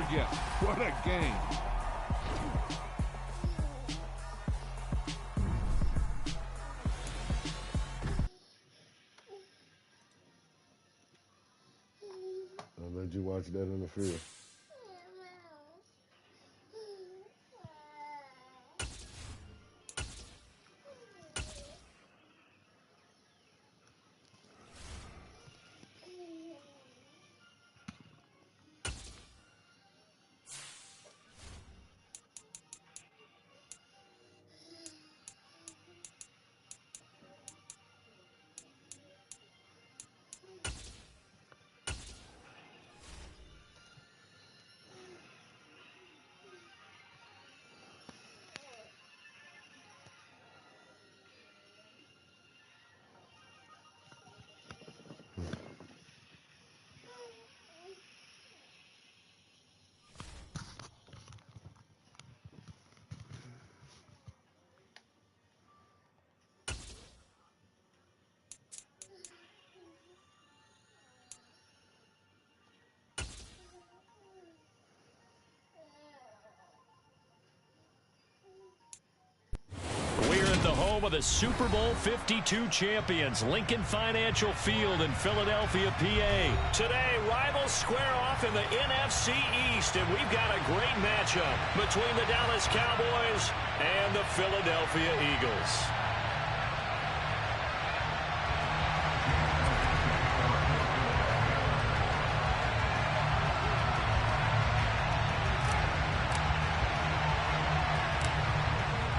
forget. What a game. I'll let you watch that in the field. The home of the Super Bowl 52 champions, Lincoln Financial Field in Philadelphia, PA. Today, rivals square off in the NFC East, and we've got a great matchup between the Dallas Cowboys and the Philadelphia Eagles.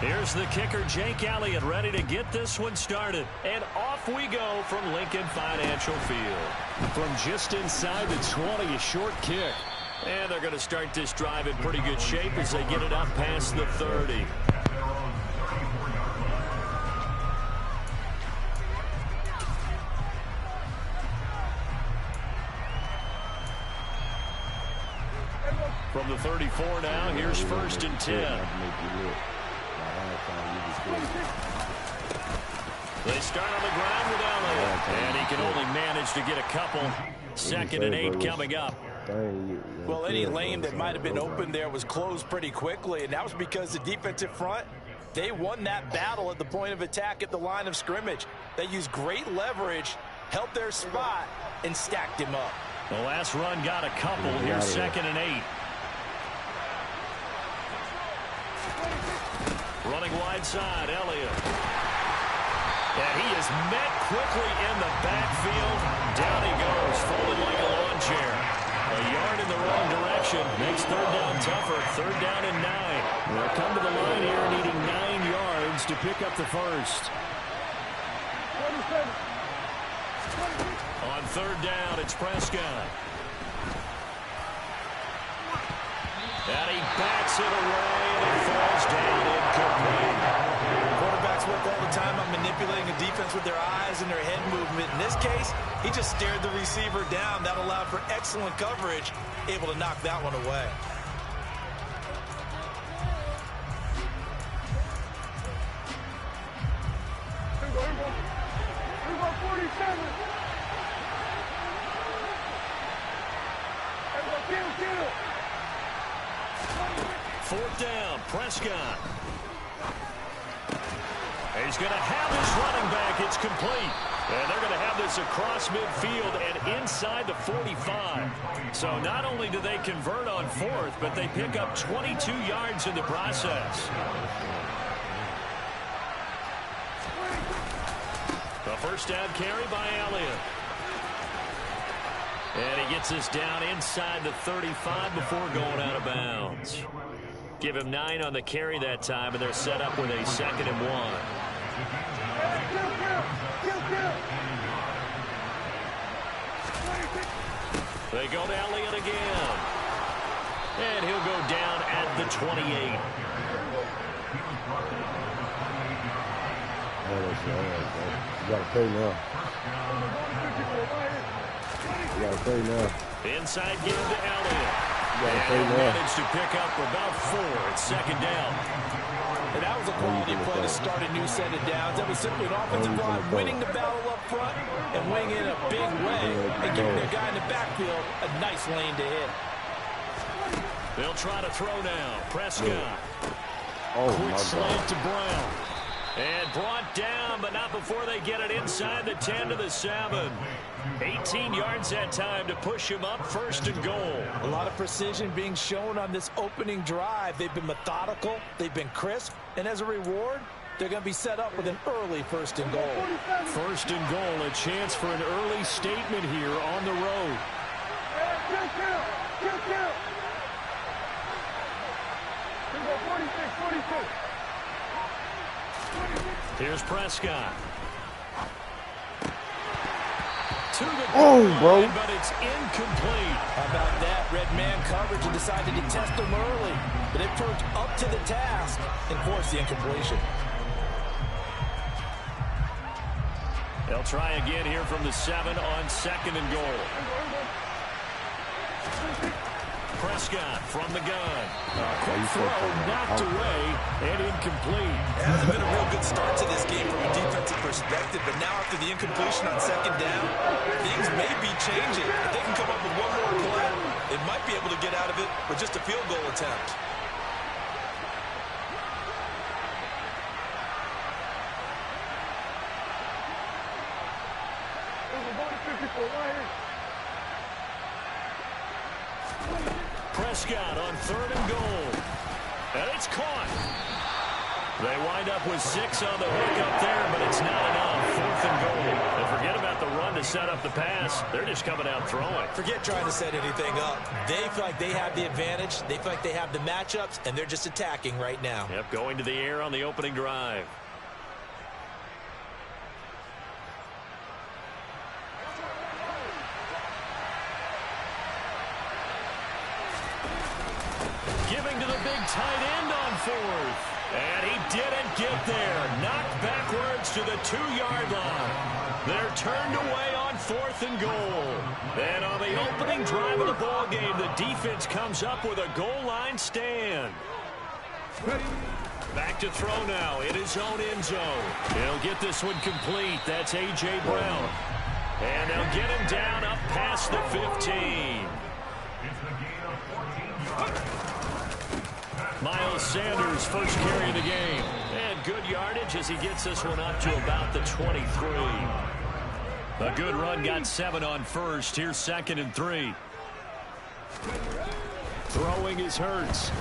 Here's the kicker, Jake Elliott, ready to get this one started. And off we go from Lincoln Financial Field. From just inside the 20, a short kick. And they're going to start this drive in pretty good shape as they get it up past the 30. From the 34 now, here's 1st and 10. They start on the ground with Elliott, and he can only manage to get a couple. 2nd and 8 coming up. Well, any lane that might have been open there was closed pretty quickly, and that was because the defensive front, they won that battle at the point of attack at the line of scrimmage. They used great leverage, held their spot, and stacked him up. The last run got a couple. Here's 2nd and 8. Running wide side, Elliott. And he is met quickly in the backfield. Down he goes, folded like a lawn chair. A yard in the wrong direction. Makes 3rd down tougher. 3rd down and 9. They'll come to the line here needing 9 yards to pick up the first. On 3rd down, it's Prescott. And he backs it away, and it falls down incomplete. Quarterbacks work all the time on manipulating a defense with their eyes and their head movement. In this case, he just stared the receiver down. That allowed for excellent coverage, able to knock that one away. Here we go, 47. Kill. 4th down, Prescott. He's going to have his running back. It's complete. And they're going to have this across midfield and inside the 45. So not only do they convert on 4th, but they pick up 22 yards in the process. The first down carry by Elliott. And he gets this down inside the 35 before going out of bounds. Give him 9 on the carry that time, and they're set up with a 2nd and 1. They go to Elliott again. And he'll go down at the 28. You got to pay now. You got to pay now. Inside give to Elliott. And managed to pick up about 4 at 2nd down. And that was a quality play to start a new set of downs. That was simply an offensive line winning the battle up front and winning it in a big way and giving their guy in the backfield a nice lane to hit. They'll try to throw now. Prescott. Oh, Quick my slant God. to Brown. And brought down, but not before they get it inside the 10 to the 7. 18 yards that time to push him up, 1st and goal. A lot of precision being shown on this opening drive. They've been methodical. They've been crisp. And as a reward, they're going to be set up with an early 1st and goal. 1st and goal, a chance for an early statement here on the road. Kill. 46. Here's Prescott. To the bro. line, but it's incomplete. How about that? Red man coverage and decided to test them early. But it proved up to the task and forced the incompletion. They'll try again here from the 7 on 2nd and goal. Prescott from the gun. Quick throw knocked away and incomplete. It hasn't been a real good start to this game from a defensive perspective, but now after the incompletion on 2nd down, things may be changing. If they can come up with one more play, they might be able to get out of it with just a field goal attempt. Prescott on 3rd and goal. And it's caught. They wind up with 6 on the hook up there, but it's not enough. 4th and goal. And forget about the run to set up the pass. They're just coming out throwing. Forget trying to set anything up. They feel like they have the advantage. They feel like they have the matchups, and they're just attacking right now. Yep, going to the air on the opening drive. Giving to the big tight end on 4th. And he didn't get there. Knocked backwards to the 2-yard line. They're turned away on 4th and goal. And on the opening drive of the ball game, the defense comes up with a goal line stand. Back to throw now in his own end zone. He'll get this one complete. That's A.J. Brown. And they'll get him down up past the 15. Miles Sanders first carry of the game. And good yardage as he gets this one up to about the 23. A good run, got 7 on 1st. Here's 2nd and 3. Throwing is Hurts.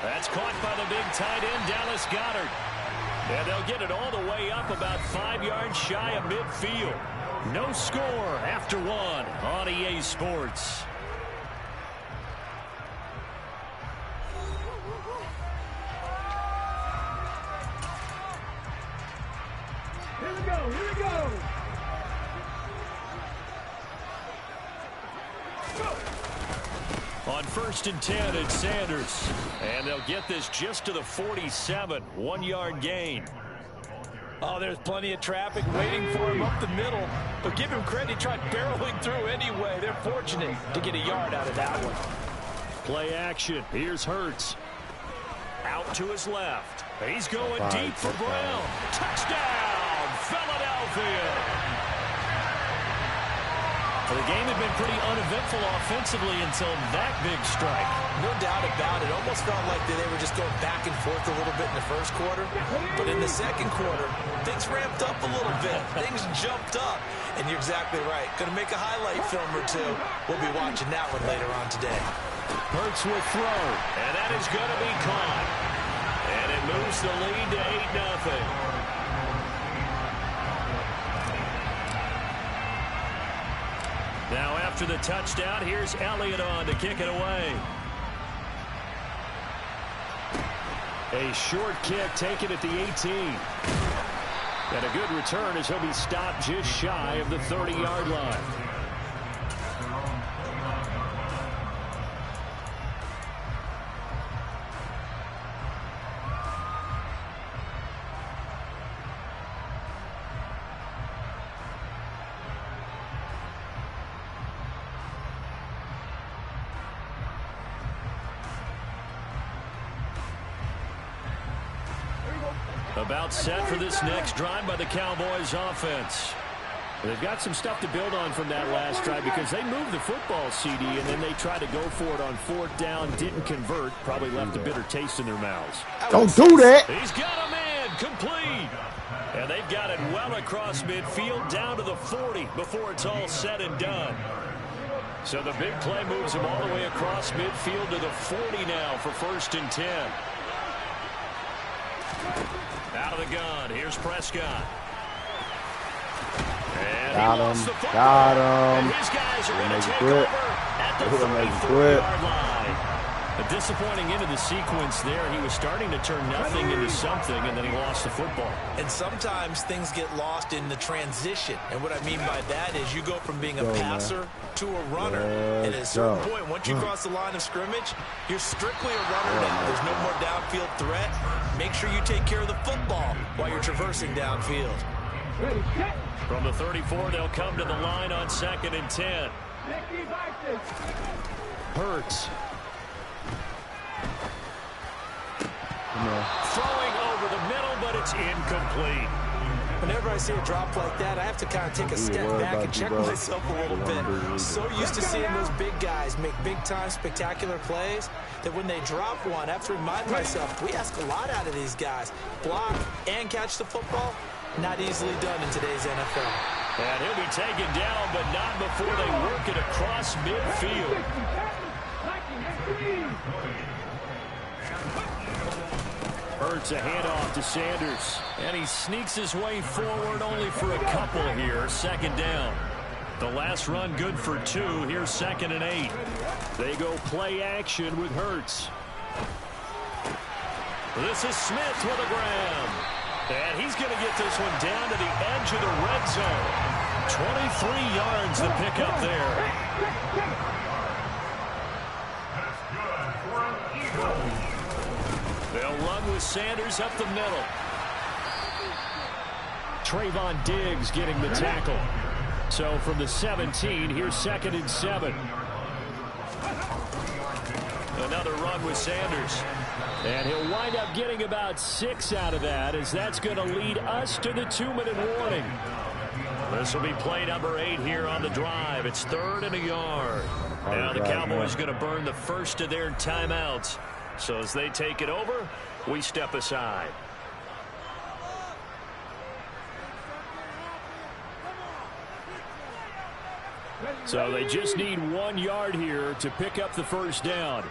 That's caught by the big tight end, Dallas Goedert. And they'll get it all the way up about 5 yards shy of midfield. No score after 1 on EA Sports. Here we go. On 1st and 10, it's Sanders. And they'll get this just to the 47. 1-yard gain. Oh, there's plenty of traffic waiting for him up the middle. But give him credit, he tried barreling through anyway. They're fortunate to get a yard out of that one. Play action. Here's Hurts. Out to his left. He's going deep for Brown. Touchdown, Philadelphia. The game had been pretty uneventful offensively until that big strike. No doubt about it. Almost felt like they were just going back and forth a little bit in the first quarter. But in the second quarter, things ramped up a little bit. Things jumped up. And you're exactly right. Going to make a highlight film or two. We'll be watching that one later on today. Hurts will throw. And that is going to be caught. And it moves the lead to 8-0. Now after the touchdown, here's Elliott on to kick it away. A short kick taken at the 18. And a good return as he'll be stopped just shy of the 30-yard line. About set for this next drive by the Cowboys offense. They've got some stuff to build on from that last drive because they moved the football, CD, and then they tried to go for it on 4th down, didn't convert, probably left a bitter taste in their mouths. Don't do that. He's got a man complete. And they've got it well across midfield down to the 40 before it's all said and done. So the big play moves him all the way across midfield to the 40 now for 1st and 10. Out of the gun. Here's Prescott. And got him. And his guys are going to take over at the 34-yard line. A disappointing end of the sequence there. He was starting to turn nothing into something, and then he lost the football. And sometimes things get lost in the transition. And what I mean by that is you go from being a passer to a runner. And at a certain point, once you cross the line of scrimmage, you're strictly a runner now. There's no more downfield threat. Make sure you take care of the football while you're traversing downfield. From the 34, they'll come to the line on 2nd and 10. Hurts. Throwing over the middle, but it's incomplete. Whenever I see a drop like that, I have to kind of take a step back and check myself a little bit. So used to seeing those big guys make big-time spectacular plays that when they drop one, I have to remind myself, we ask a lot out of these guys. Block and catch the football, not easily done in today's NFL. And he'll be taken down, but not before they work it across midfield. Hurts a handoff to Sanders. And he sneaks his way forward only for a couple here. 2nd down. The last run good for 2. Here's 2nd and 8. They go play action with Hurts. This is Smith with a grab. And he's going to get this one down to the edge of the red zone. 23 yards to pick up there. They'll run with Sanders up the middle. Trayvon Diggs getting the tackle. So from the 17, here's 2nd and 7. Another run with Sanders. And he'll wind up getting about 6 out of that, as that's going to lead us to the 2-minute warning. This will be play number 8 here on the drive. It's 3rd and a yard. Now the Cowboys going to burn the first of their timeouts. So as they take it over, we step aside. So they just need 1 yard here to pick up the 1st down.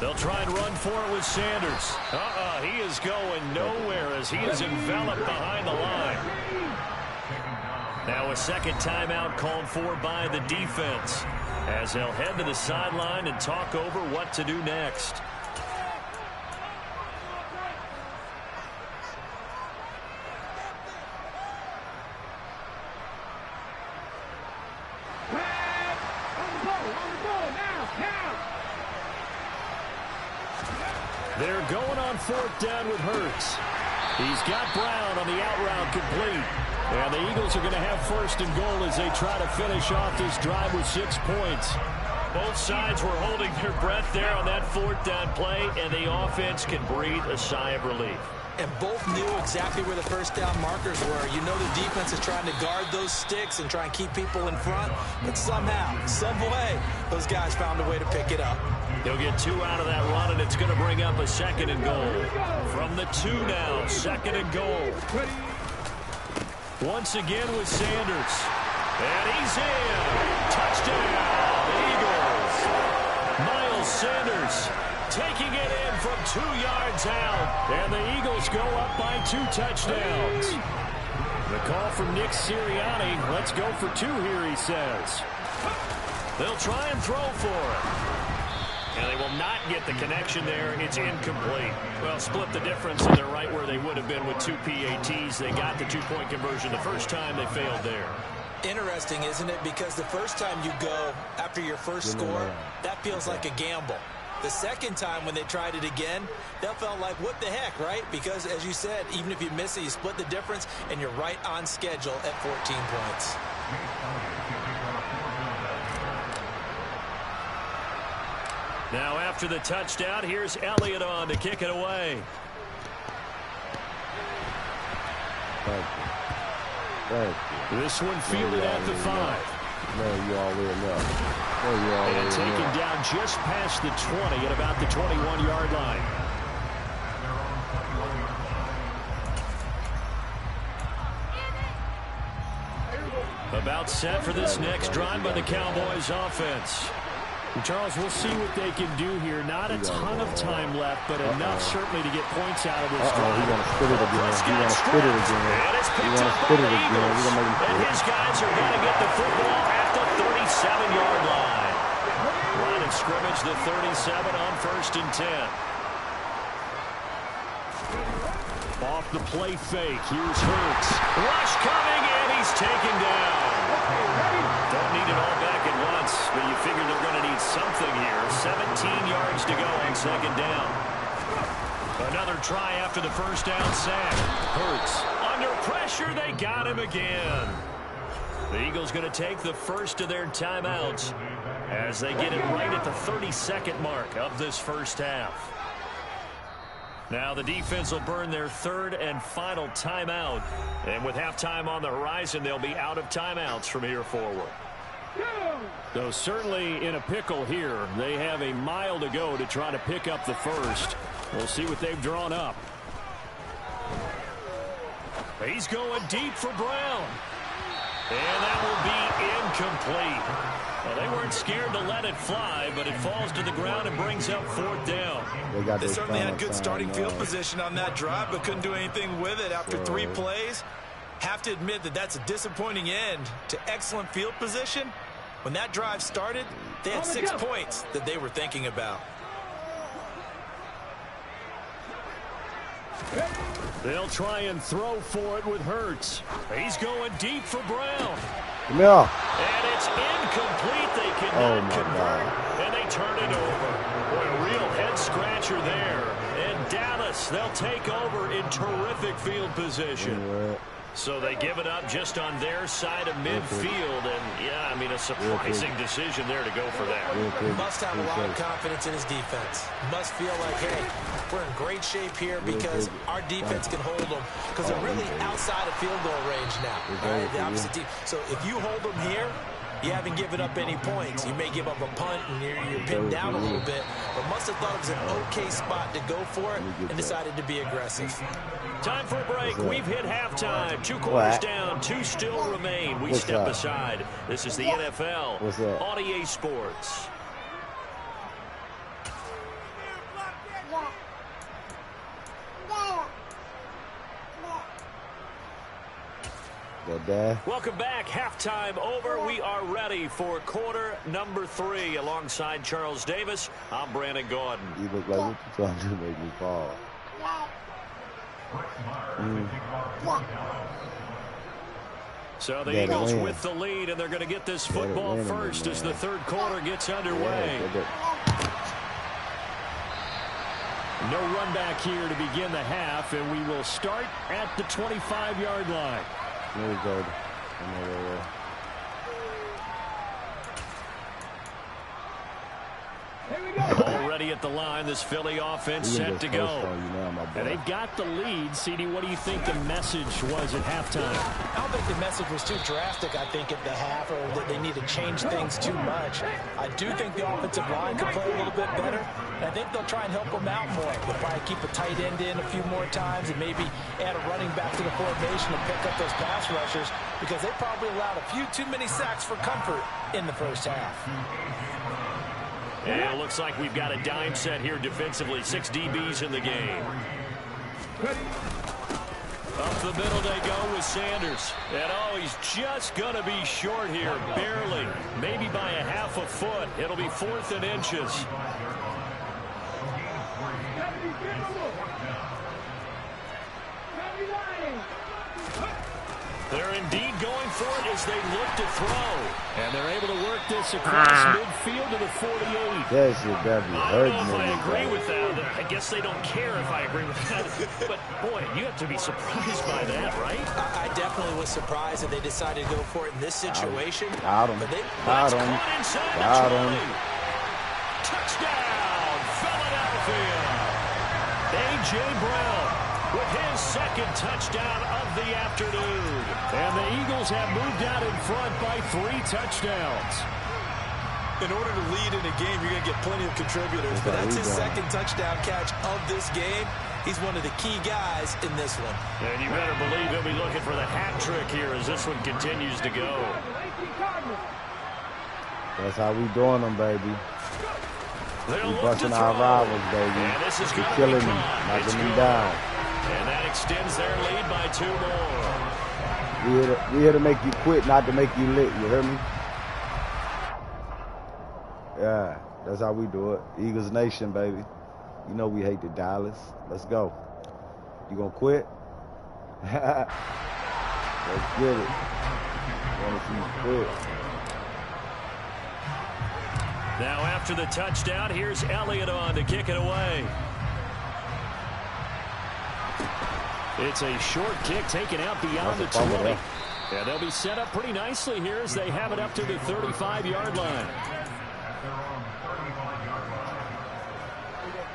They'll try and run for it with Sanders. He is going nowhere as he is enveloped behind the line. Now a 2nd timeout called for by the defense, as they'll head to the sideline and talk over what to do next. They're going on 4th down with Hurts. He's got Brown on the out route complete. And the Eagles are going to have 1st and goal as they try to finish off this drive with 6 points. Both sides were holding their breath there on that 4th down play, and the offense can breathe a sigh of relief. And both knew exactly where the 1st down markers were. You know the defense is trying to guard those sticks and try and keep people in front. But somehow, some way, those guys found a way to pick it up. They'll get 2 out of that run, and it's going to bring up a 2nd and goal. From the 2 now, 2nd and goal. Once again with Sanders. And he's in. Touchdown, Eagles. Miles Sanders taking it in from 2 yards out. And the Eagles go up by 2 touchdowns. The call from Nick Sirianni. Let's go for 2 here, he says. They'll try and throw for it. And they will not get the connection there. It's incomplete. Well, split the difference, and they're right where they would have been with 2 PATs. They got the 2-point conversion the first time. They failed there. Interesting, isn't it? Because the first time you go after your first score, that feels like a gamble. The second time when they tried it again, that felt like, what the heck, right? Because, as you said, even if you miss it, you split the difference, and you're right on schedule at 14 points. Now after the touchdown, here's Elliott on to kick it away. Thank you. This one fielded at the 5. No, you already enough. No, you already And taken down just past the 20 at about the 21-yard line. About set for this next drive by the Cowboys offense. Charles, we'll see what they can do here. Not a ton of time left, but enough certainly to get points out of this drive. He's going to spit it again. He's going to spit it again. He's going to spit it again. We're going to make him spit. And his guys are going to get the football at the 37-yard line. Line of scrimmage, the 37 on 1st and 10. Off the play fake. Here's Hurts. Rush coming, and he's taken down. Don't need it all back at once, but you figure they're going to need something here. 17 yards to go on 2nd down. Another try after the first down sack. Hurts under pressure. They got him again. The Eagles going to take the first of their timeouts as they get it right at the 32nd mark of this first half. Now the defense will burn their 3rd and final timeout. And with halftime on the horizon, they'll be out of timeouts from here forward. Though certainly in a pickle here. They have a mile to go to try to pick up the first. We'll see what they've drawn up. He's going deep for Brown. And that will be incomplete. Well, they weren't scared to let it fly, but it falls to the ground and brings up 4th down. They certainly had good starting field position on that drive, but couldn't do anything with it after 3 plays. Have to admit that that's a disappointing end to excellent field position. When that drive started, they had 6 points that they were thinking about. They'll try and throw for it with Hurts. He's going deep for Brown. Yeah. And it's incomplete. They cannot convert, and they turn it over. Boy, a real head-scratcher there. And Dallas, they'll take over in terrific field position. So they give it up just on their side of midfield. And, yeah, I mean, a surprising decision there to go for that. Must have a lot of confidence in his defense. Must feel like, hey, we're in great shape here because our defense can hold them. Because they're really outside of field goal range now. Right? The opposite team. So if you hold them here, you haven't given up any points. You may give up a punt and you're pinned down a little bit. But must have thought it was an okay spot to go for it and decided to be aggressive. Time for a break. We've hit halftime. 2 quarters down. 2 still remain. We step aside. This is the NFL on EA Sports. Welcome back. Halftime over. We are ready for quarter number 3. Alongside Charles Davis, I'm Brandon Gordon. You look like what you're trying to make me fall. So the Eagles with the lead, and they're going to get this football first as the 3rd quarter gets underway. No run back here to begin the half, and we will start at the 25-yard line. There we go. Already at the line, this Philly offense set to go. And they've got the lead. CD, what do you think the message was at halftime? I don't think the message was too drastic, I think, at the half, or that they need to change things too much. I do think the offensive line could play a little bit better, and I think they'll try and help them out more. They'll probably keep a tight end in a few more times and maybe add a running back to the formation and pick up those pass rushers because they probably allowed a few too many sacks for comfort in the first half. And it looks like we've got a dime set here defensively. 6 DBs in the game. Up the middle they go with Sanders. And, oh, he's just going to be short here, barely. Maybe by a half a foot. It'll be 4th and inches. They're indeed going for it as they look to throw. And they're able to work this across midfield to the 48. That should be I don't know if I agree with that. I guess they don't care if I agree with that. But, boy, you have to be surprised by that, right? I definitely was surprised that they decided to go for it in this situation. Got him. Got him. Touchdown, Philadelphia. A.J. Brown. with his second touchdown of the afternoon. And the Eagles have moved out in front by 3 touchdowns. In order to lead in a game, you're going to get plenty of contributors, but that's his second touchdown catch of this game. He's one of the key guys in this one. And you better believe he'll be looking for the hat trick here as this one continues to go. That's how we doing them, baby. They'll We look busting to our throw. rivals, baby. And this is We gonna killing be them, caught. knocking It's them good. down. And that extends their lead by 2 more. We here to make you quit, not to make you lit. You hear me? Yeah, that's how we do it. Eagles Nation, baby. You know we hate the Dallas. Let's go. You gonna quit? Let's get it. Want to see you quit? Now after the touchdown, here's Elliott on to kick it away. It's a short kick taken out beyond the 20. Yeah, they'll be set up pretty nicely here as they have it up to the 35-yard line.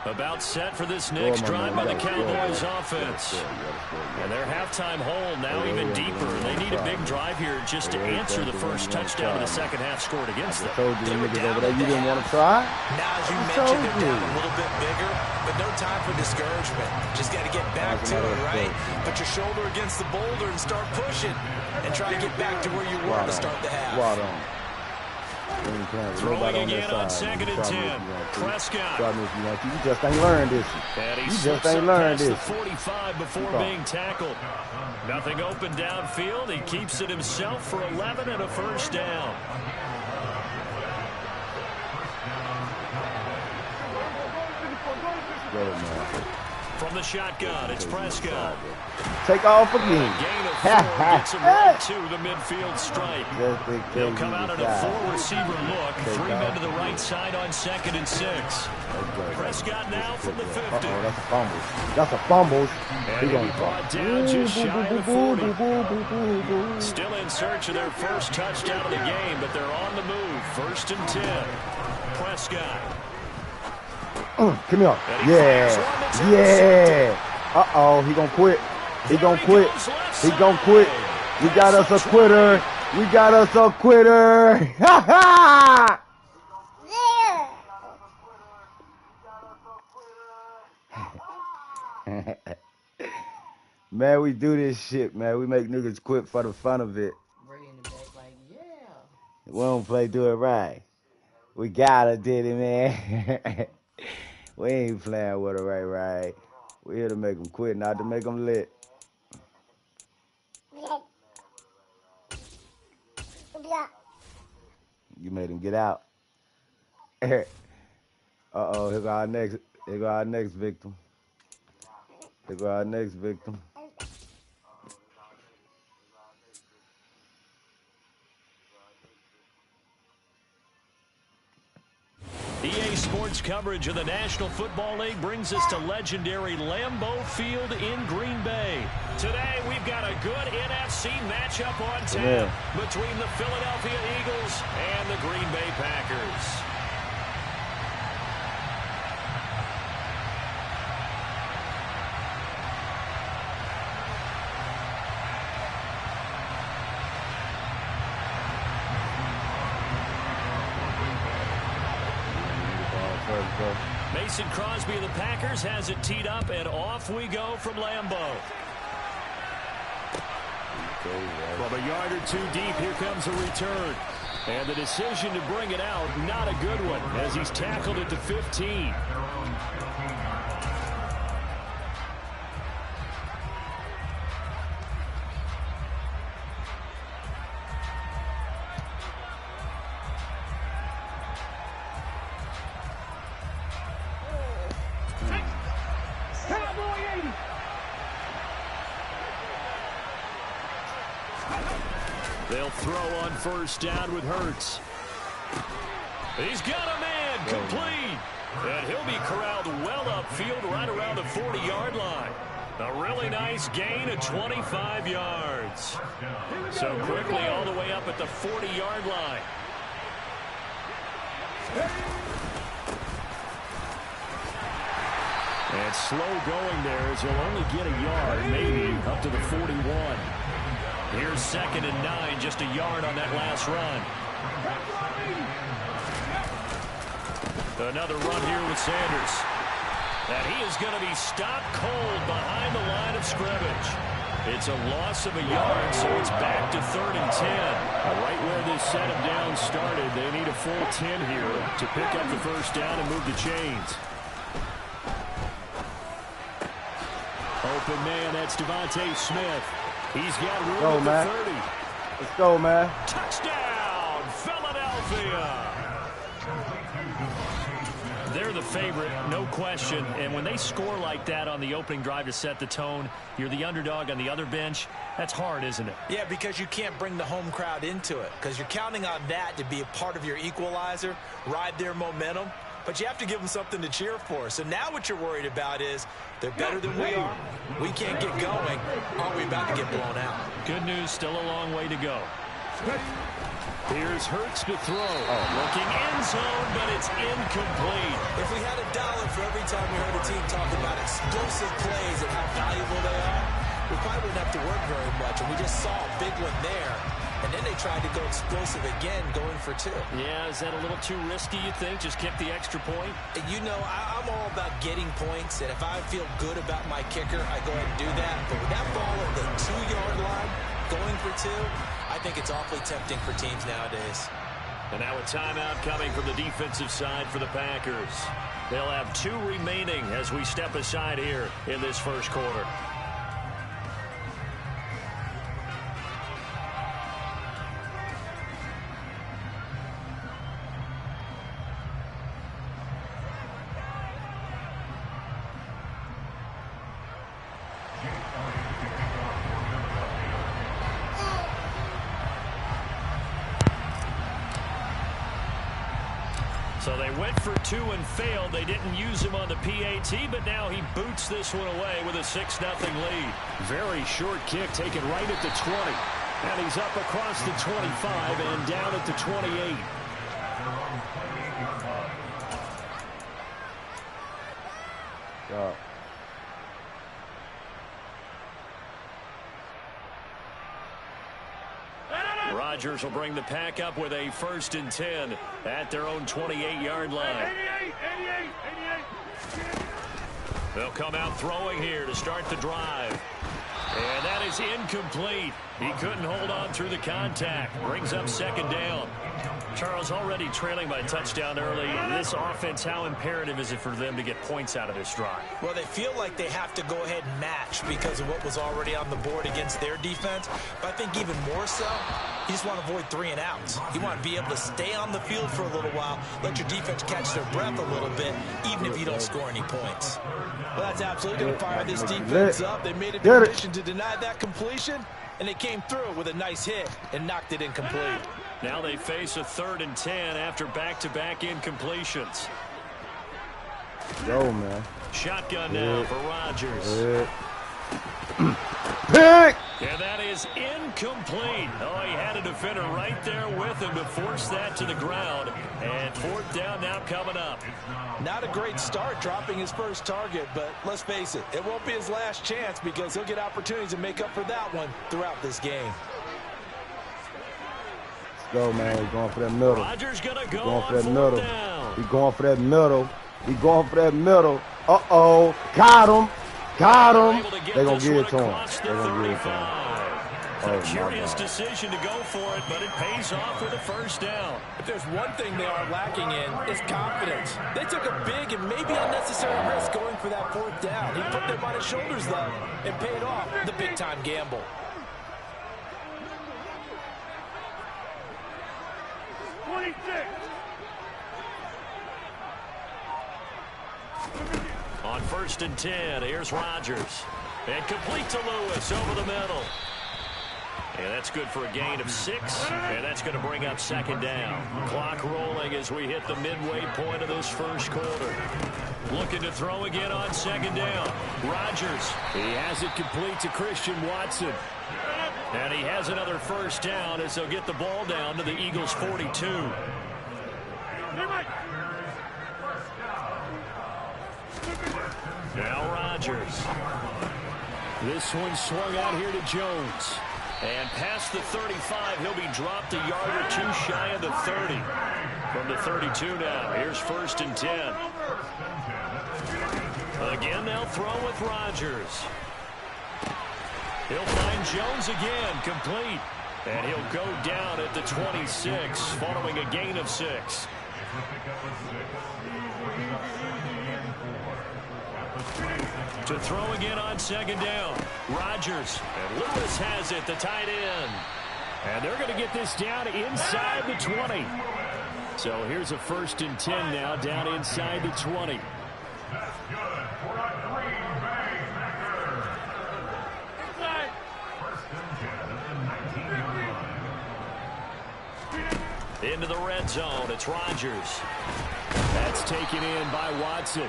About set for this next drive by the Cowboys offense. And their halftime hole now even deeper. They need a big drive here just to answer the first touchdown of the second half scored against them. I told you niggas over there you didn't want to try. Now, as you mentioned, they're down a little bit bigger, but no time for discouragement. Just got to get back to it, right? Put your shoulder against the boulder and start pushing and try to get back to where you were to start the half. Squad on. Throwing again on 2nd and 10. Prescott. You just ain't learned this. You just ain't learned this. The 45 before being tackled. Nothing open downfield. He keeps it himself for 11 and a first down. From the shotgun, it's Prescott. Take off again. Gain of 4 gets him right to the midfield stripe. They'll come out in a 4-receiver look. 3 men to the right side on 2nd and 6. Prescott now from the 50. That's a fumble. That's a fumble. And he'll be brought down just shy of the 40. Still in search of their first touchdown of the game, but they're on the move. 1st and 10. Prescott. Come here. Yeah. Yeah. Uh-oh. He gonna quit. He gonna quit. He gonna quit. We got us a quitter. We got us a quitter. Ha ha! Man, we do this shit, man. We make niggas quit for the fun of it. We don't play do it right. We gotta did it, man. We ain't playing with it right. We here to make them quit, not to make them lit. You made him get out. Uh-oh, here go our next victim. Here go our next victim. EA Sports coverage of the National Football League brings us to legendary Lambeau Field in Green Bay. Today, we've got a good NFC matchup on tap between the Philadelphia Eagles and the Green Bay Packers. Mason Crosby of the Packers has it teed up, and off we go from Lambeau. From a yard or 2 deep, here comes a return. And the decision to bring it out, not a good one, as he's tackled at the 15. They'll throw on first down with Hurts. He's got a man complete. And he'll be corralled well upfield right around the 40-yard line. A really nice gain of 25 yards. So quickly all the way up at the 40-yard line. And slow going there as he'll only get a yard, maybe up to the 41. Here's 2nd and 9, just a yard on that last run. Another run here with Sanders. And he is going to be stopped cold behind the line of scrimmage. It's a loss of a yard, so it's back to 3rd and 10. Right where this set him down started, they need a full 10 here to pick up the first down and move the chains. Open man, that's Devontae Smith. He's got room at the 30. Let's go, man. Touchdown, Philadelphia. They're the favorite, no question. And when they score like that on the opening drive to set the tone, you're the underdog on the other bench. That's hard, isn't it? Yeah, because you can't bring the home crowd into it, because you're counting on that to be a part of your equalizer, ride their momentum. But you have to give them something to cheer for. So now what you're worried about is they're better than we are. We can't get going. Are we about to get blown out? Good news, still a long way to go. Here's Hurts to throw. Looking end zone, but it's incomplete. If we had $1 for every time we heard a team talk about explosive plays and how valuable they are, we probably wouldn't have to work very much. And we just saw a big one there. And then they tried to go explosive again, going for 2. Yeah, is that a little too risky, you think? Just kick the extra point? And you know, I'm all about getting points. And if I feel good about my kicker, I go ahead and do that. But with that ball at the 2-yard line, going for 2, I think it's awfully tempting for teams nowadays. And now a timeout coming from the defensive side for the Packers. They'll have 2 remaining as we step aside here in this first quarter. So they went for 2 and failed. They didn't use him on the PAT, but now he boots this one away with a 6-0 lead. Very short kick taken right at the 20. And he's up across the 25 and down at the 28. Rodgers will bring the pack up with a 1st and 10 at their own 28-yard line. 88. They'll come out throwing here to start the drive. And that is incomplete. He couldn't hold on through the contact. Brings up 2nd down. Charles, already trailing by a touchdown early. This offense, how imperative is it for them to get points out of this drive? Well, they feel like they have to go ahead and match because of what was already on the board against their defense. But I think even more so, you just want to avoid 3 and outs. You want to be able to stay on the field for a little while, let your defense catch their breath a little bit, even if you don't score any points. Well, that's absolutely going to fire this defense up. They made a decision to deny that completion, and they came through with a nice hit and knocked it incomplete. Now they face a 3rd and 10 after back-to-back incompletions. Go, man. Shotgun now for Rodgers. Pick! And that is incomplete. Oh, he had a defender right there with him to force that to the ground. And 4th down now coming up. Not a great start dropping his first target, but let's face it, it won't be his last chance because he'll get opportunities to make up for that one throughout this game. Go, man. He's going for that middle. Rodgers gonna go going for on that middle. Down. He's going for that middle. He's going for that middle. Uh-oh. Got him. Got him. They're going to give it to him. They're going to give it to him. A curious decision to go for it, but it pays off with a 1st down. If there's one thing they are lacking in, it's confidence. They took a big and maybe unnecessary risk going for that 4th down. He put them on his shoulders, though, and paid off the big-time gamble. On 1st and 10, here's Rodgers. And complete to Lewis over the middle. And that's good for a gain of 6. And that's going to bring up 2nd down. Clock rolling as we hit the midway point of this first quarter. Looking to throw again on 2nd down. Rodgers. He has it complete to Christian Watson. And he has another 1st down as they'll get the ball down to the Eagles' 42. Now Rodgers. This one swung out here to Jones. And past the 35, he'll be dropped a yard or two shy of the 30. From the 32 now, here's 1st and 10. Again, they'll throw with Rodgers. He'll find Jones again, complete. And he'll go down at the 26, following a gain of 6. To throw again on 2nd down. Rodgers. And Lewis has it, the tight end. And they're going to get this down inside the 20. So here's a 1st and 10 now, down inside the 20. Into the red zone. It's Rodgers. That's taken in by Watson.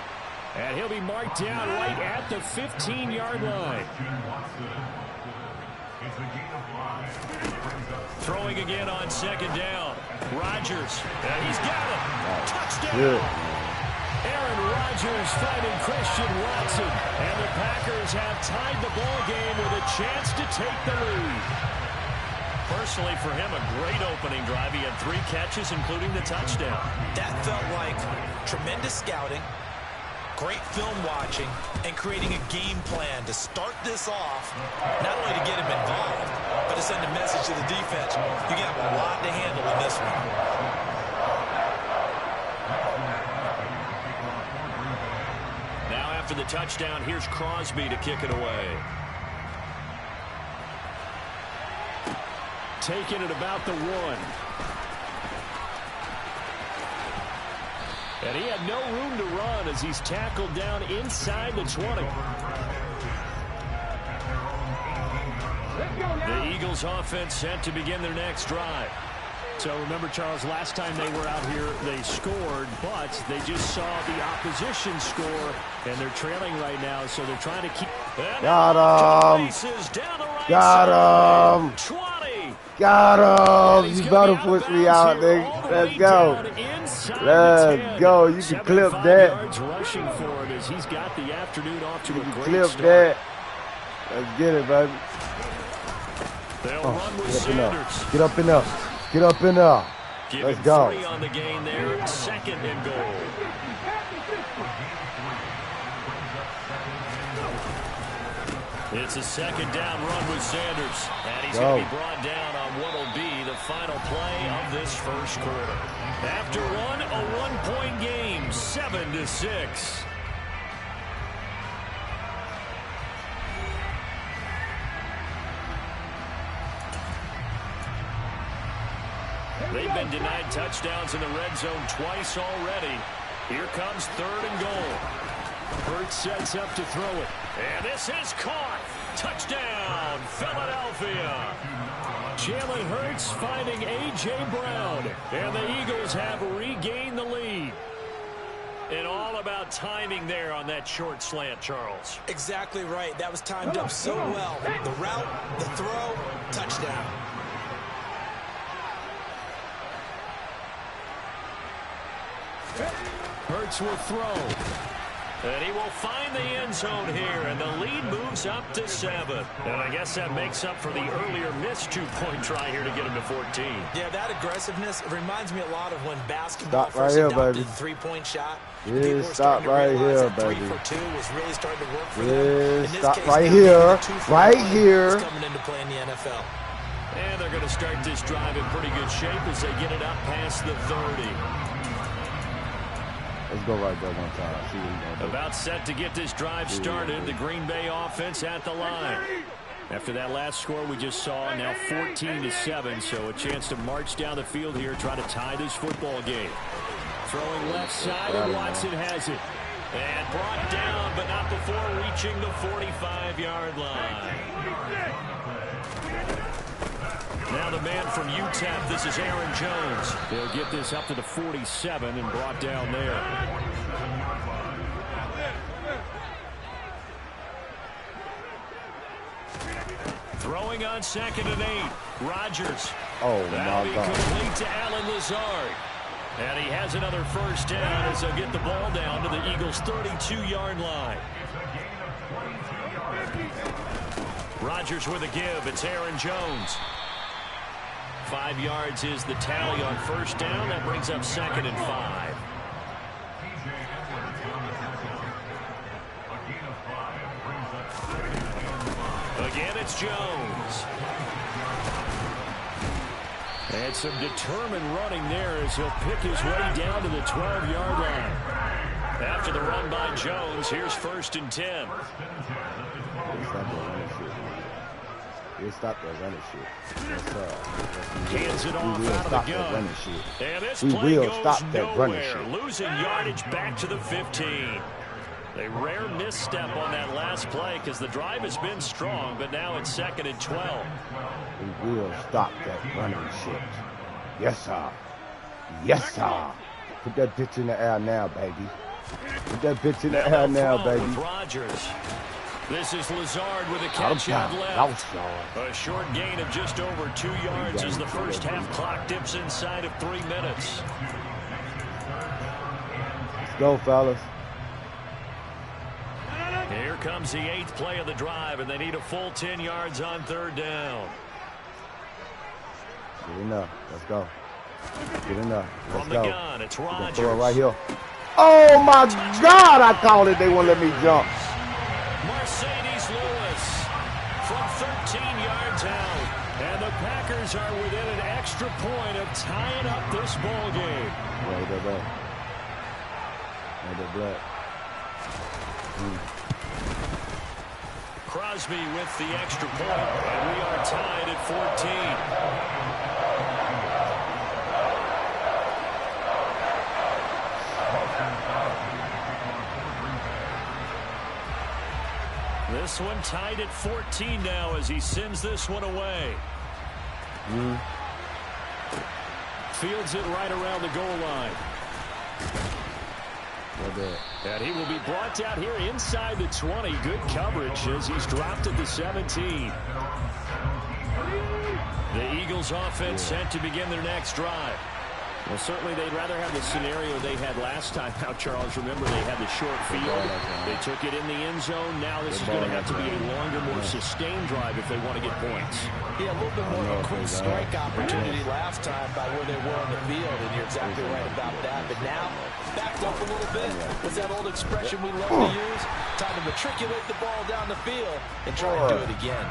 And he'll be marked down right at the 15-yard line. Throwing again on 2nd down. Rodgers. And he's got it. Touchdown. Good. Aaron Rodgers finding Christian Watson. And the Packers have tied the ball game with a chance to take the lead. Personally, for him, a great opening drive. He had 3 catches, including the touchdown. That felt like tremendous scouting, great film watching, and creating a game plan to start this off, not only to get him involved, but to send a message to the defense. You got a lot to handle in this one. Now after the touchdown, here's Crosby to kick it away. Taking it about the 1. And he had no room to run as he's tackled down inside the 20. The Eagles offense set to begin their next drive. So remember, Charles, last time they were out here, they scored, but they just saw the opposition score, and they're trailing right now, so they're trying to keep... Got him. Got him. 20. Got him. You better push me out, nigga. Let's go. Let's go. You can clip that. Rushing for it as he's got the afternoon off to You a can great clip start. that. Let's get it, baby. They'll run with Sanders. Get up in there. Get up in there. Give Let's him go. 3 on the gain there. 2nd and goal. It's a 2nd down run with Sanders. And he's going to be brought down on what will be the final play of this first quarter. After one, a 1-point game, 7-6. They've been denied touchdowns in the red zone twice already. Here comes 3rd and goal. Hurts sets up to throw it. And this is caught. Touchdown, Philadelphia. Jalen Hurts finding A.J. Brown. And the Eagles have regained the lead. And all about timing there on that short slant, Charles. Exactly right. That was timed up so well. The route, the throw, touchdown. Hurts will throw. And he will find the end zone here, and the lead moves up to 7. And I guess that makes up for the earlier missed 2-point try here to get him to 14. Yeah, that aggressiveness, it reminds me a lot of when basketball Stop right first here, adopted baby. three-point shot. Yeah, stop right here, baby. 3 for 2 was really starting to work for them. Yeah, In this stop case, right now here. the 2 for Right 1 here. is coming into play in the NFL. And they're going to start this drive in pretty good shape as they get it up past the 30. Let's go right there one time. See what he's going to do. About set to get this drive started. The Green Bay offense at the line. After that last score we just saw, now 14-7, so a chance to march down the field here, try to tie this football game. Throwing left side, and Watson has it. And brought down, but not before reaching the 45-yard line. Now the man from UTEP, this is Aaron Jones. They'll get this up to the 47 and brought down there. Throwing on 2nd and 8. Rodgers. Oh, That'll my be God. complete to Allen Lazard. And he has another first down as they'll get the ball down to the Eagles' 32-yard line. Rodgers with a give. It's Aaron Jones. 5 yards is the tally on first down. That brings up 2nd and 5. Again, it's Jones. And some determined running there as he'll pick his way down to the 12-yard line. After the run by Jones, here's 1st and 10. We'll stop that running shit. Hands it off out of the gun. And this we play will goes stop that running nowhere. shit. Losing yardage back to the 15. A rare misstep on that last play because the drive has been strong, but now it's 2nd and 12. We will stop that running shit. Yes, sir. Yes, sir. Put that bitch in the air now, baby. Put that bitch in the air now, baby. Rodgers. This is Lazard with a catch out left. A short gain of just over 2 yards as the first half clock dips inside of 3 minutes. Let's go, fellas. Here comes the 8th play of the drive, and they need a full 10 yards on 3rd down. Good enough. Let's go. Good enough. Let's From the gun, it's Rodgers. Throw it right here. Oh, my God. I called it. They won't let me jump. Mercedes Lewis from 13 yards out. And the Packers are within an extra point of tying up this ball game. Right there. Black. Crosby with the extra point, and we are tied at 14. This one tied at 14 now as he sends this one away. Fields it right around the goal line. And he will be brought down here inside the 20. Good coverage as he's dropped at the 17. The Eagles offense set to begin their next drive. Well, certainly they'd rather have the scenario they had last time. Now, Charles, remember they had the short field. They took it in the end zone. Now this is going to have to be a longer, more sustained drive if they want to get points. Yeah, a little bit more of a quick strike opportunity last time by where they were on the field, and you're exactly right about that. But now, backed up a little bit. Was that old expression we love to use? Time to matriculate the ball down the field and try to do it again.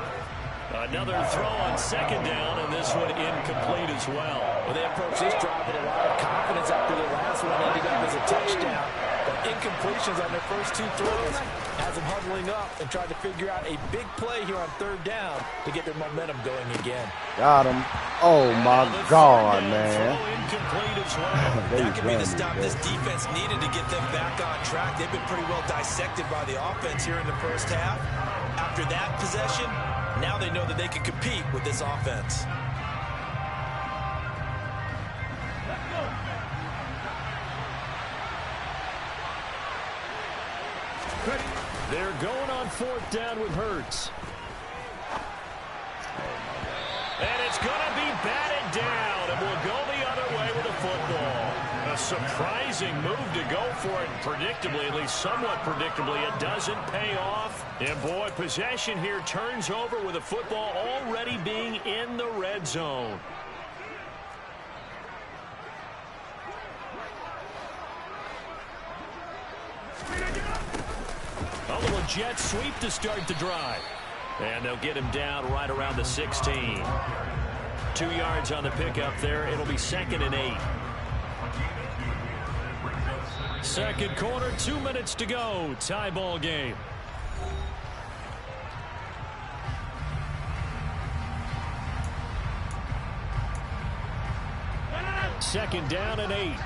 Another throw on 2nd down, and this one incomplete as well. Well, they approach this drive with a lot of confidence after their last one ending up as a touchdown. But incompletions on their first 2 throws has them huddling up and trying to figure out a big play here on 3rd down to get their momentum going again. Got him. Oh, my God, man. Incomplete as well. That could be the stop this defense needed to get them back on track. They've been pretty well dissected by the offense here in the first half. After that possession, now they know that they can compete with this offense. They're going on 4th down with Hurts. And it's going to be batted down, and we'll go the other way with the football. A surprising move to go for it. Predictably, at least somewhat predictably, it doesn't pay off. And boy, possession here turns over with the football already being in the red zone. A little jet sweep to start the drive. And they'll get him down right around the 16. 2 yards on the pickup there. It'll be 2nd and 8. Second quarter, 2 minutes to go. Tie ball game. Second down and 8.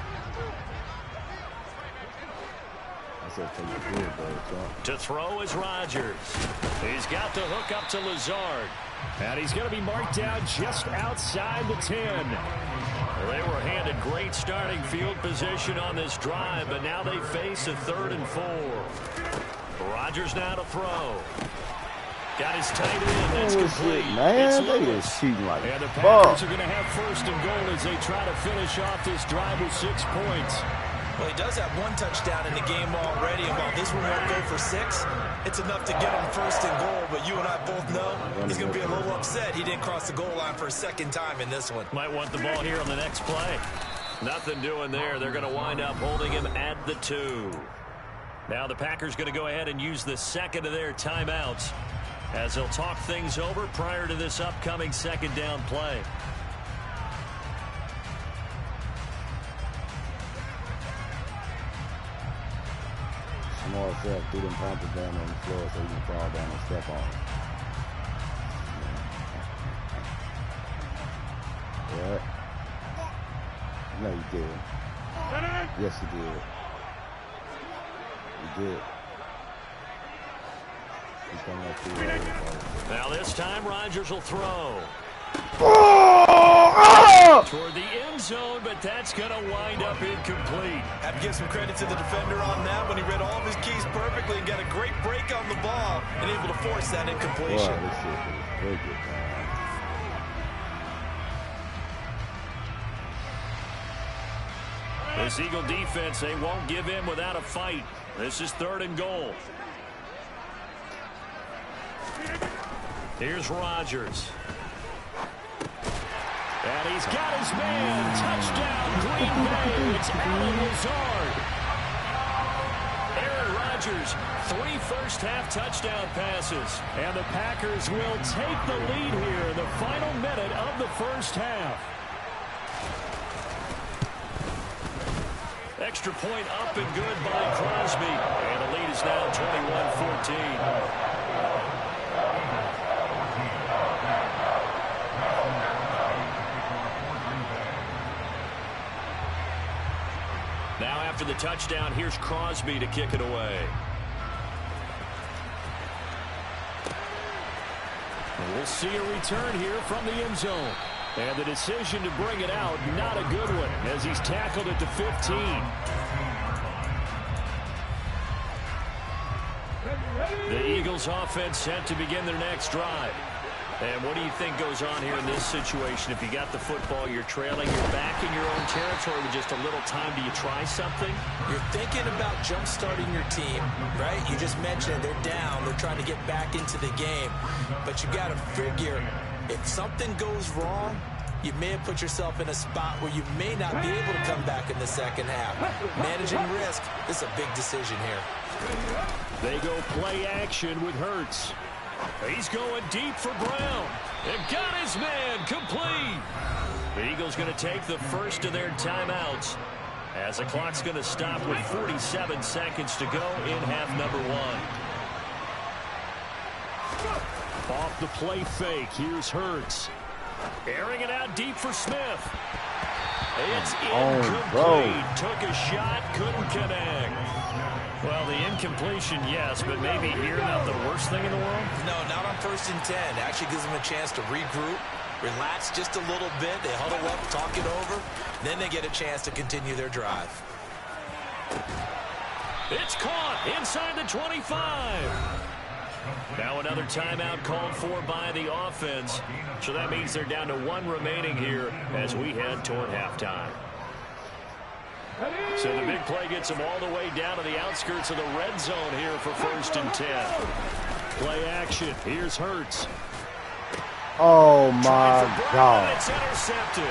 To throw is Rodgers. He's got the hook up to Lazard. And he's going to be marked down just outside the 10. Well, they were handed great starting field position on this drive, but now they face a 3rd and 4. Rodgers now to throw. Got his tight end. That's complete. Man, they is cheating like and the fuck. Packers are going to have first and goal as they try to finish off this drive with 6 points. Well, he does have 1 touchdown in the game already, and while this one won't go for 6, it's enough to get him first and goal. But you and I both know he's going to be a little upset he didn't cross the goal line for a second time in this one. Might want the ball here on the next play. Nothing doing there. They're going to wind up holding him at the 2. Now the Packers going to go ahead and use the second of their timeouts as they'll talk things over prior to this upcoming second down play. Small self threw them Panthers down on the floor so you can fall down and step on it. Yeah. No, you did. Yes, you did. You did. Now this time Rodgers will throw. Toward the end zone, but that's going to wind up incomplete. Have to give some credit to the defender on that when he read all of his keys perfectly and got a great break on the ball and able to force that incompletion. Wow, this shit is wicked, man. This Eagle defense, they won't give in without a fight. This is 3rd and goal. Here's Rodgers. And he's got his man. Touchdown, Green Bay. It's Allen Lazard. Aaron Rodgers, 3 first-half touchdown passes. And the Packers will take the lead here in the final minute of the first half. Extra point up and good by Crosby. And the lead is now 21-14. Now after the touchdown, here's Crosby to kick it away. We'll see a return here from the end zone. And the decision to bring it out, not a good one, as he's tackled at the 15. The Eagles offense set to begin their next drive. And what do you think goes on here in this situation? If you got the football, you're trailing, you're back in your own territory with just a little time. Do you try something? You're thinking about jump-starting your team, right? You just mentioned they're down. They're trying to get back into the game. But you got to figure, if something goes wrong, you may have put yourself in a spot where you may not be able to come back in the second half. Managing risk, this is a big decision here. They go play action with Hurts. He's going deep for Brown. And got his man complete. The Eagles going to take the first of their timeouts as the clock's going to stop with 47 seconds to go in half number 1. Off the play fake, here's Hurts. Airing it out deep for Smith. It's incomplete. Took a shot, couldn't connect. Well, the incompletion, yes, but maybe here not the worst thing in the world? No, not on 1st and 10. Actually gives them a chance to regroup, relax just a little bit. They huddle up, talk it over. Then they get a chance to continue their drive. It's caught inside the 25. Now another timeout called for by the offense. So that means they're down to 1 remaining here as we head toward halftime. So the big play gets them all the way down to the outskirts of the red zone here for 1st and 10. Play action. Here's Hurts. Oh, my God. It's intercepted.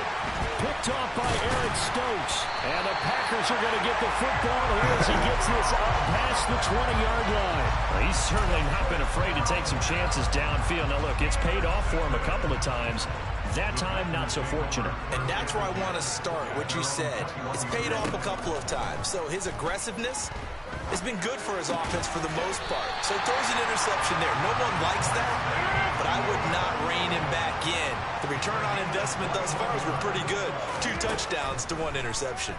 Picked off by Eric Stokes. And the Packers are going to get the football here as he gets this up past the 20-yard line. Well, he's certainly not been afraid to take some chances downfield. Now, look, it's paid off for him a couple of times. That time, not so fortunate. And that's where I want to start, what you said. It's paid off a couple of times. So his aggressiveness has been good for his offense for the most part. So throws an interception there. No one likes that, but I would not rein him back in. The return on investment thus far has been pretty good. 2 touchdowns to 1 interception.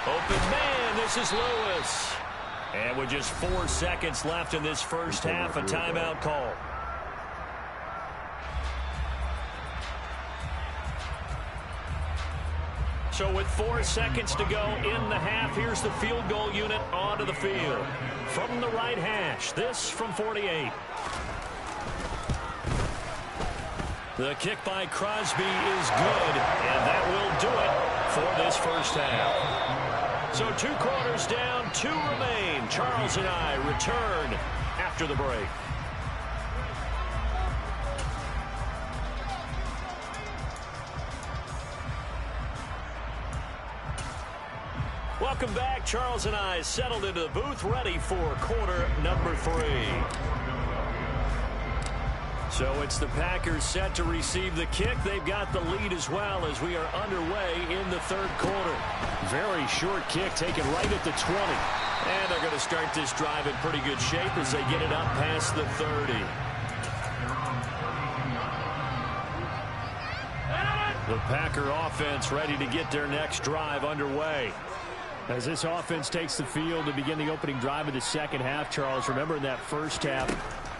Open man, this is Lewis. And with just 4 seconds left in this first half, a timeout call. So with 4 seconds to go in the half, here's the field goal unit onto the field. From the right hash, this from 48. The kick by Crosby is good, and that will do it for this first half. So 2 quarters down, 2 remain. Charles and I return after the break. Welcome back. Charles and I settled into the booth, ready for quarter number 3. So it's the Packers set to receive the kick. They've got the lead as well as we are underway in the third quarter. Very short kick taken right at the 20. And they're going to start this drive in pretty good shape as they get it up past the 30. The Packer offense ready to get their next drive underway. As this offense takes the field to begin the opening drive of the second half, Charles, remember in that first half,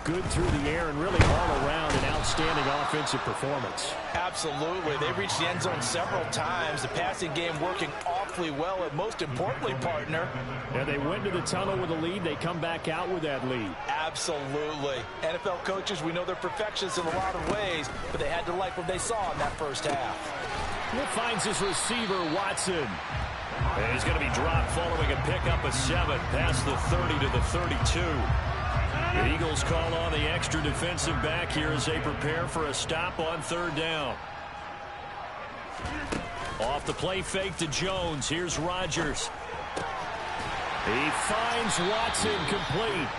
good through the air and really all around an outstanding offensive performance. Absolutely. They reached the end zone several times. The passing game working awfully well, and most importantly, partner. Yeah, they went to the tunnel with a lead. They come back out with that lead. Absolutely. NFL coaches, we know they're perfectionists in a lot of ways, but they had to like what they saw in that first half. He finds his receiver, Watson. And he's going to be dropped following a pickup of 7 past the 30 to the 32. The Eagles call on the extra defensive back here as they prepare for a stop on third down. Off the play fake to Jones. Here's Rodgers. He finds Watson complete.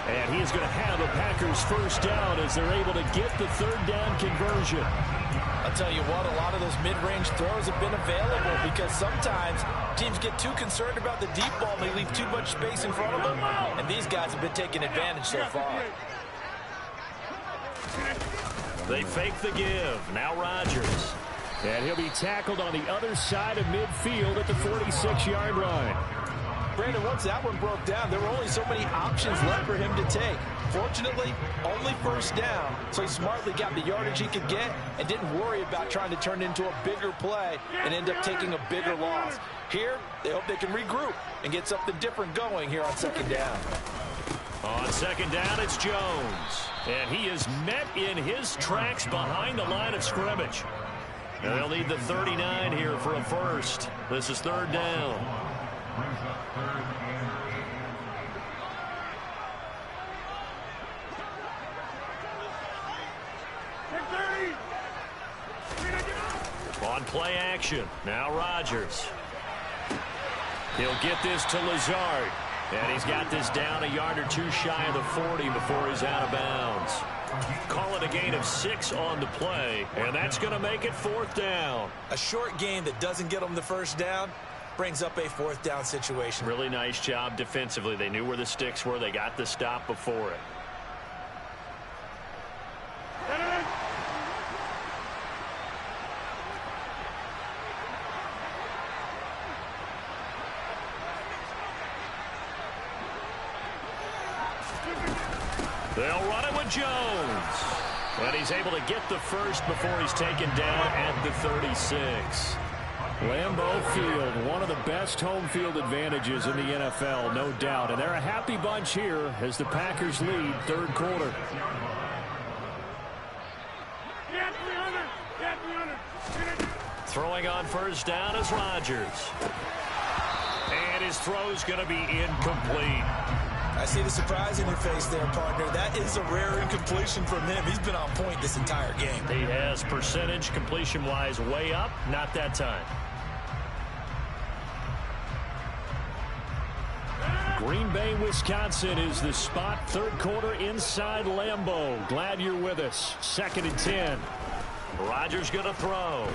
And he is going to have a Packers first down as they're able to get the third down conversion. I'll tell you what, a lot of those mid-range throws have been available because sometimes teams get too concerned about the deep ball and they leave too much space in front of them. And these guys have been taking advantage so far. They fake the give. Now Rodgers. And he'll be tackled on the other side of midfield at the 46-yard line. Brandon, once that one broke down, there were only so many options left for him to take. Fortunately, only first down, so he smartly got the yardage he could get and didn't worry about trying to turn it into a bigger play and end up taking a bigger loss. Here, they hope they can regroup and get something different going here on second down. On second down, it's Jones. And he is met in his tracks behind the line of scrimmage. And they'll need the 39 here for a first. This is third down. On play action, now Rodgers. He'll get this to Lazard. And he's got this down a yard or 2 shy of the 40 before he's out of bounds. Call it a gain of 6 on the play, and that's going to make it fourth down. A short gain that doesn't get them the first down brings up a fourth down situation. Really nice job defensively. They knew where the sticks were. They got the stop before it. They'll run it with Jones. And he's able to get the first before he's taken down at the 36. Lambeau Field, one of the best home field advantages in the NFL, no doubt. And they're a happy bunch here as the Packers lead third quarter. Throwing on first down is Rodgers. And his throw's going to be incomplete. I see the surprise in your face there, partner. That is a rare incompletion from him. He's been on point this entire game. He has percentage completion-wise way up. Not that time. Green Bay, Wisconsin is the spot. Third quarter inside Lambeau. Glad you're with us. 2nd and 10. Rodgers going to throw.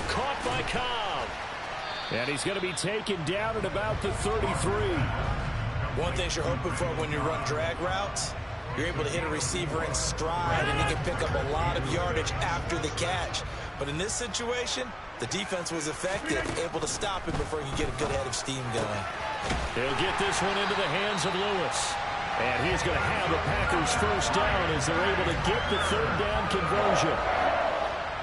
Caught by Cobb. And he's going to be taken down at about the 33. One thing you're hoping for when you run drag routes, you're able to hit a receiver in stride, and he can pick up a lot of yardage after the catch. But in this situation, the defense was effective, able to stop him before he could get a good head of steam going. He'll get this one into the hands of Lewis. And he's going to have the Packers first down as they're able to get the third down conversion.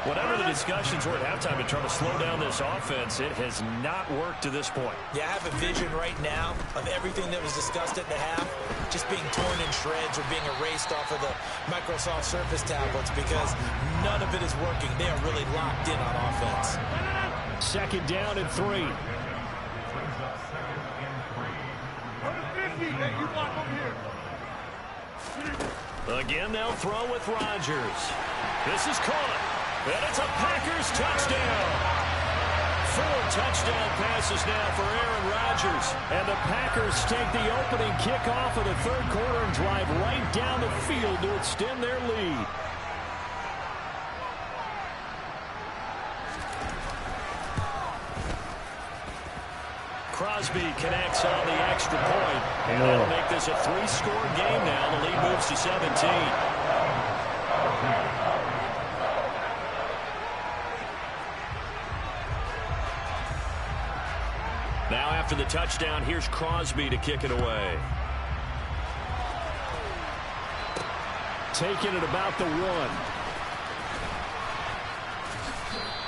Whatever the discussions were at halftime to try to slow down this offense, it has not worked to this point. Yeah, I have a vision right now of everything that was discussed at the half just being torn in shreds or being erased off of the Microsoft Surface tablets because none of it is working. They are really locked in on offense. Second down and 3. Again, they'll throw with Rodgers. This is caught, and it's a Packers touchdown. 4 touchdown passes now for Aaron Rodgers. And the Packers take the opening kickoff of the third quarter and drive right down the field to extend their lead. Crosby connects on the extra point, and that'll make this a 3-score game now. The lead moves to 17. Now after the touchdown, here's Crosby to kick it away. Taking it about the 1.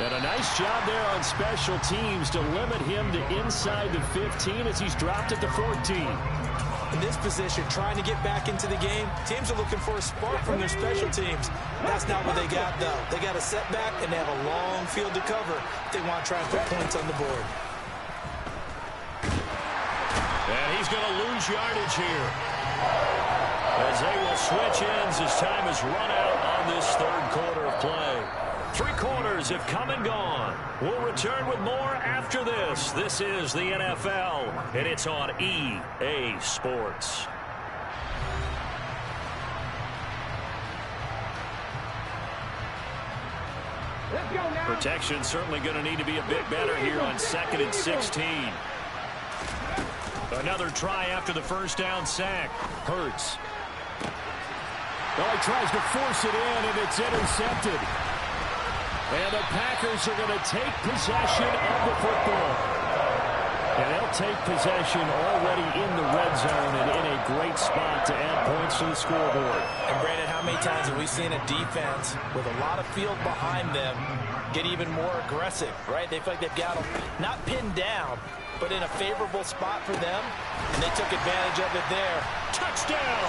And a nice job there on special teams to limit him to inside the 15 as he's dropped at the 14. In this position, trying to get back into the game, teams are looking for a spark from their special teams. That's not what they got, though. They got a setback, and they have a long field to cover if they want to try and put points on the board. And he's going to lose yardage here, as they will switch ends as time has run out on this third quarter of play. 3 quarters have come and gone. We'll return with more after this. This is the NFL, and it's on EA Sports. Protection certainly going to need to be a bit better here on 2nd and 16. Another try after the first down sack. Hurts. Well, he tries to force it in, and it's intercepted. And the Packers are going to take possession of the football. And they'll take possession already in the red zone and in a great spot to add points to the scoreboard. And Brandon, how many times have we seen a defense with a lot of field behind them get even more aggressive, right? They feel like they've got them not pinned down, but in a favorable spot for them. And they took advantage of it there. Touchdown!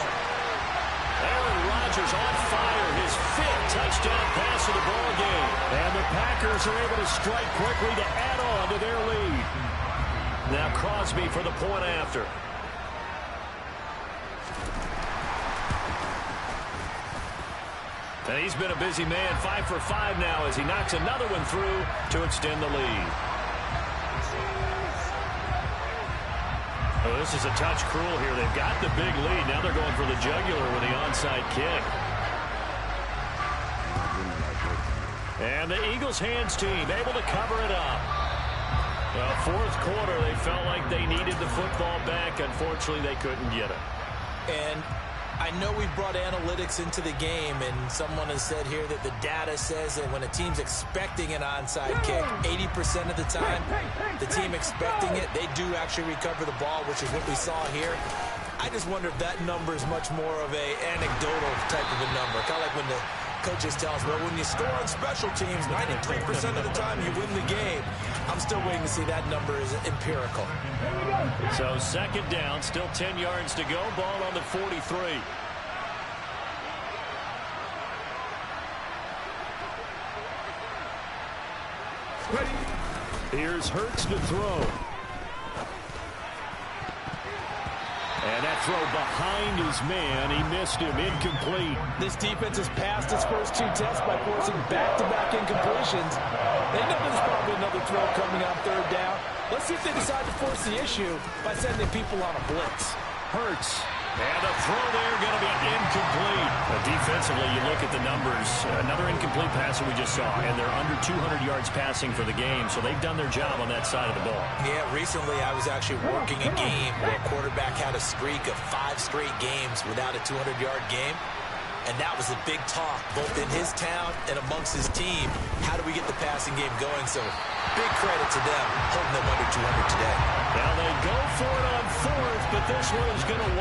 Aaron Rodgers on fire, his 5th touchdown pass of the ball game. And the Packers are able to strike quickly to add on to their lead. Now Crosby for the point after. And he's been a busy man, 5 for 5 now as he knocks another one through to extend the lead. Oh, this is a touch cruel here. They've got the big lead. Now they're going for the jugular with the onside kick. And the Eagles hands team able to cover it up. Well, 4th quarter, they felt like they needed the football back. Unfortunately, they couldn't get it. And I know we've brought analytics into the game, and someone has said here that the data says that when a team's expecting an onside kick, 80% of the time, the team expecting it, they do actually recover the ball, which is what we saw here. I just wonder if that number is much more of a anecdotal type of a number. Kind of like when the coaches tell us, well, when you score on special teams, 93% of the time you win the game. I'm still waiting to see that number is empirical. So 2nd down, still 10 yards to go. Ball on the 43. Here's Hurts to throw. And that throw behind his man. He missed him. Incomplete. This defense has passed its first 2 tests by forcing back-to-back incompletions. They know there's probably another throw coming on 3rd down. Let's see if they decide to force the issue by sending people on a blitz. Hurts. And the throw there going to be incomplete. Defensively, you look at the numbers. Another incomplete pass that we just saw, and they're under 200 yards passing for the game, so they've done their job on that side of the ball. Yeah, recently I was actually working a game where a quarterback had a streak of 5 straight games without a 200-yard game. And that was a big talk, both in his town and amongst his team. How do we get the passing game going? So big credit to them, holding them under 200 today. Now they go for it on 4th, but this one is going to